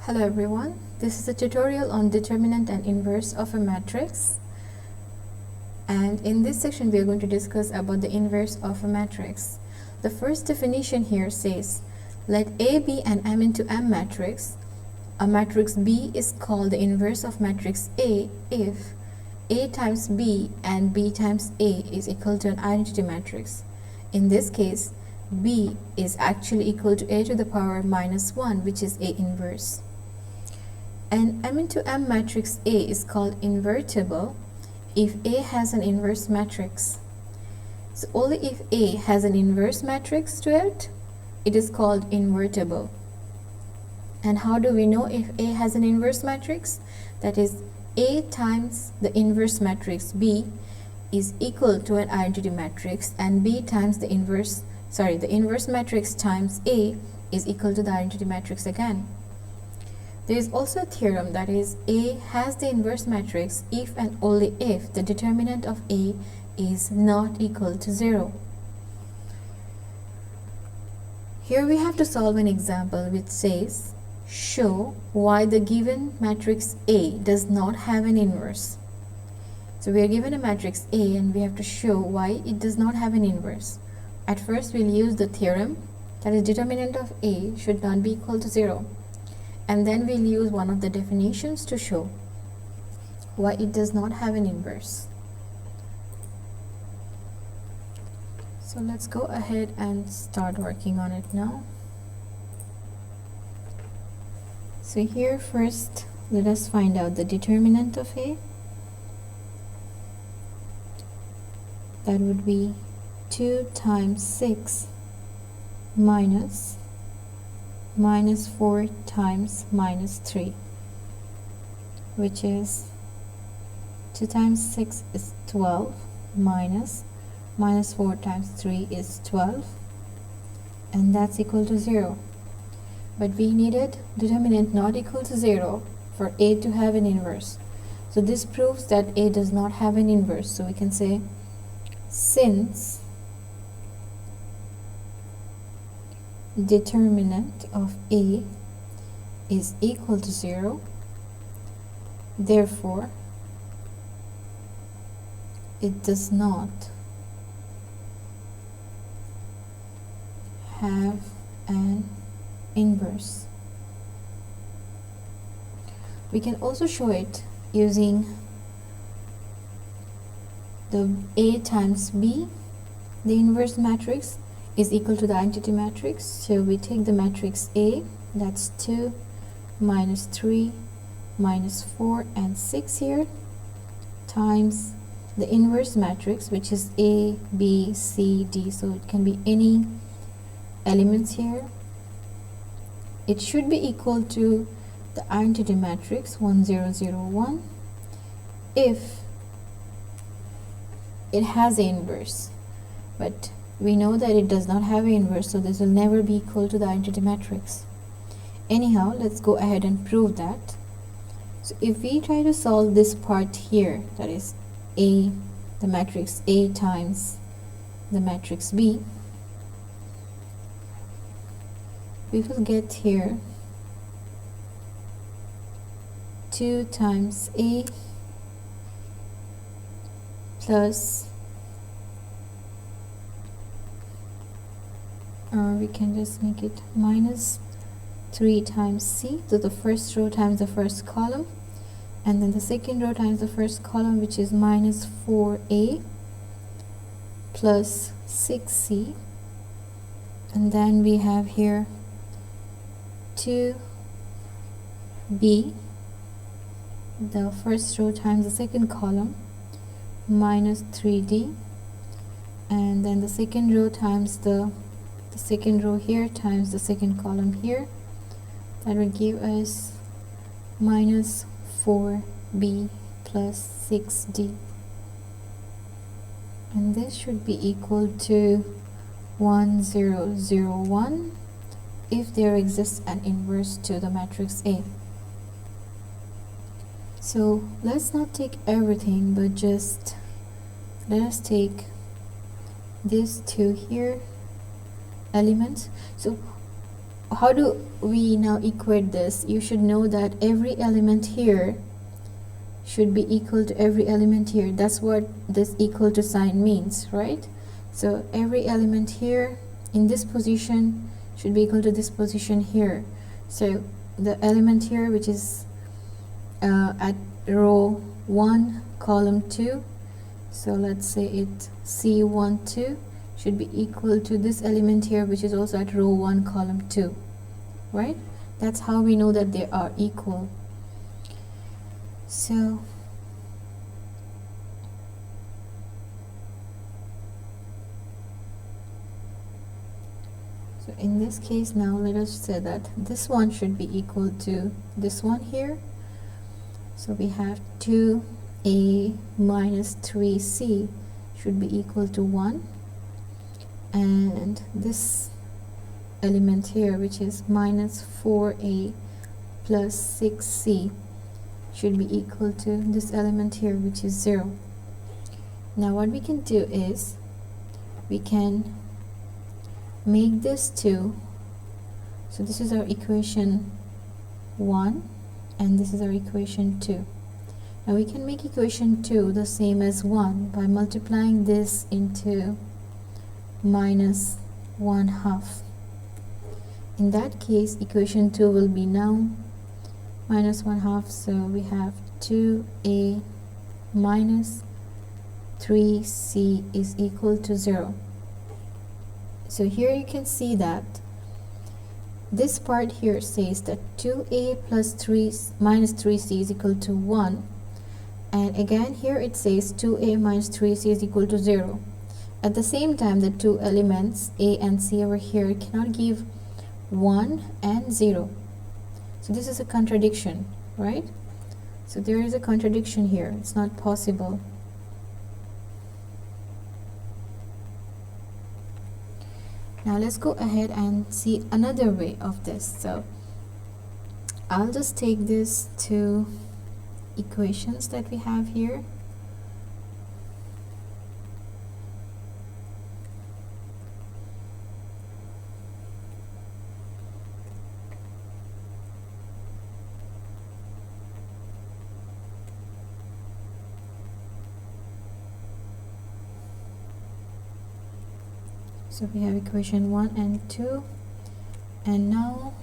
Hello everyone, this is a tutorial on determinant and inverse of a matrix, and in this section we are going to discuss about the inverse of a matrix. The first definition here says, let A be an M into M matrix. A matrix B is called the inverse of matrix A if A times B and B times A is equal to an identity matrix. In this case, B is actually equal to A to the power minus 1, which is A inverse. An M into M matrix A is called invertible if A has an inverse matrix. So only if A has an inverse matrix to it, it is called invertible. And how do we know if A has an inverse matrix? That is, A times the inverse matrix B is equal to an identity matrix, and B times the inverse matrix times A is equal to the identity matrix again. There is also a theorem that is A has the inverse matrix if and only if the determinant of A is not equal to 0. Here we have to solve an example which says, show why the given matrix A does not have an inverse. So we are given a matrix A and we have to show why it does not have an inverse. At first we'll use the theorem that is determinant of A should not be equal to 0. And then we'll use one of the definitions to show why it does not have an inverse. So let's go ahead and start working on it now. So here first, let us find out the determinant of A. That would be 2 times 6 minus 4 times minus 3, which is 2 times 6 is 12 minus 4 times 3 is 12, and that's equal to 0. But we needed determinant not equal to 0 for A to have an inverse. So this proves that A does not have an inverse. So we can say, since determinant of A is equal to 0, therefore it does not have an inverse. We can also show it using the A times B. The inverse matrix is equal to the identity matrix. So we take the matrix A, that's 2 minus 3 minus 4 and 6 here, times the inverse matrix, which is A, B, C, D. So it can be any elements here. It should be equal to the identity matrix 1 0 0 1 if it has an inverse. But we know that it does not have an inverse, so this will never be equal to the identity matrix. Anyhow, let's go ahead and prove that. So if we try to solve this part here, that is A, the matrix A times the matrix B, we will get here 2 times A plus, or we can just make it minus 3 times C, so the first row times the first column, and then the second row times the first column, which is minus 4A plus 6C, and then we have here 2B, the first row times the second column, minus 3D, and then the second row times the second row here times the second column here. That will give us minus 4B plus 6D, and this should be equal to 1 0 0 1 if there exists an inverse to the matrix A. So let's not take everything, but just let us take these two here elements. So how do we now equate this? You should know that every element here should be equal to every element here. That's what this equal to sign means, right? So every element here in this position should be equal to this position here. So the element here, which is at row 1 column 2, so let's say it C12, should be equal to this element here, which is also at row 1 column 2, right? That's how we know that they are equal. So in this case, now let us say that this one should be equal to this one here. So we have 2a minus 3c should be equal to 1, and this element here, which is minus 4a plus 6c, should be equal to this element here, which is 0. Now what we can do is we can make this 2. So this is our equation 1 and this is our equation 2. Now we can make equation 2 the same as 1 by multiplying this into minus 1/2. In that case, equation 2 will be now minus 1/2, so we have 2a minus 3c is equal to 0. So here you can see that this part here says that 2a plus 3 minus 3c is equal to 1, and again here it says 2a minus 3c is equal to 0. At the same time, the two elements a and c over here cannot give 1 and 0. So this is a contradiction, right? So there is a contradiction here. It's not possible. Now let's go ahead and see another way of this. So I'll just take this two equations that we have here. So we have equation 1 and 2, and now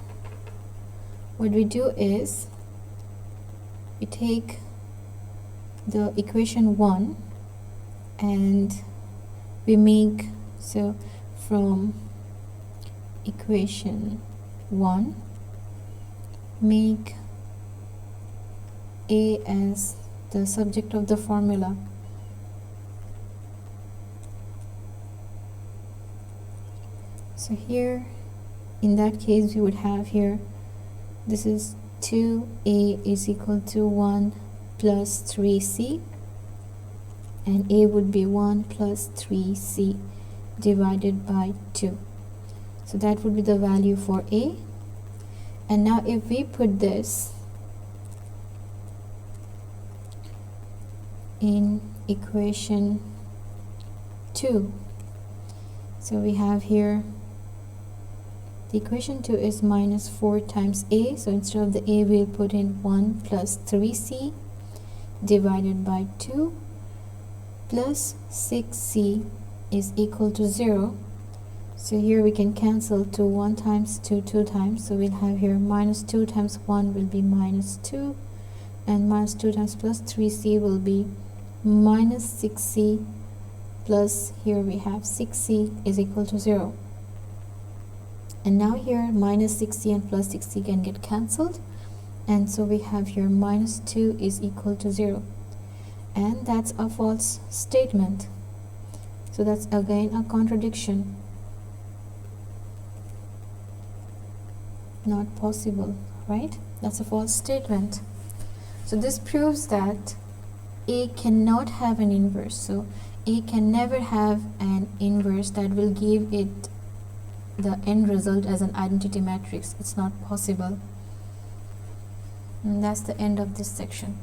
what we do is we take the equation 1 and we make, so from equation 1 make a as the subject of the formula. So here, in that case, we would have here, this is 2a is equal to 1 plus 3c, and a would be 1 plus 3c divided by 2. So that would be the value for a. And now if we put this in equation 2, so we have here, the equation 2 is minus 4 times a, so instead of the a we'll put in 1 plus 3c divided by 2 plus 6c is equal to 0. So here we can cancel 2 1 times, 2 2 times, so we'll have here minus 2 times 1 will be minus 2, and minus 2 times plus 3c will be minus 6c, plus here we have 6c is equal to 0. And now here minus 6c and plus 6c can get cancelled, and so we have here minus 2 is equal to 0, and that's a false statement. So that's again a contradiction. Not possible, right? That's a false statement. So this proves that a cannot have an inverse. So a can never have an inverse that will give it the end result as an identity matrix. It's not possible. And that's the end of this section.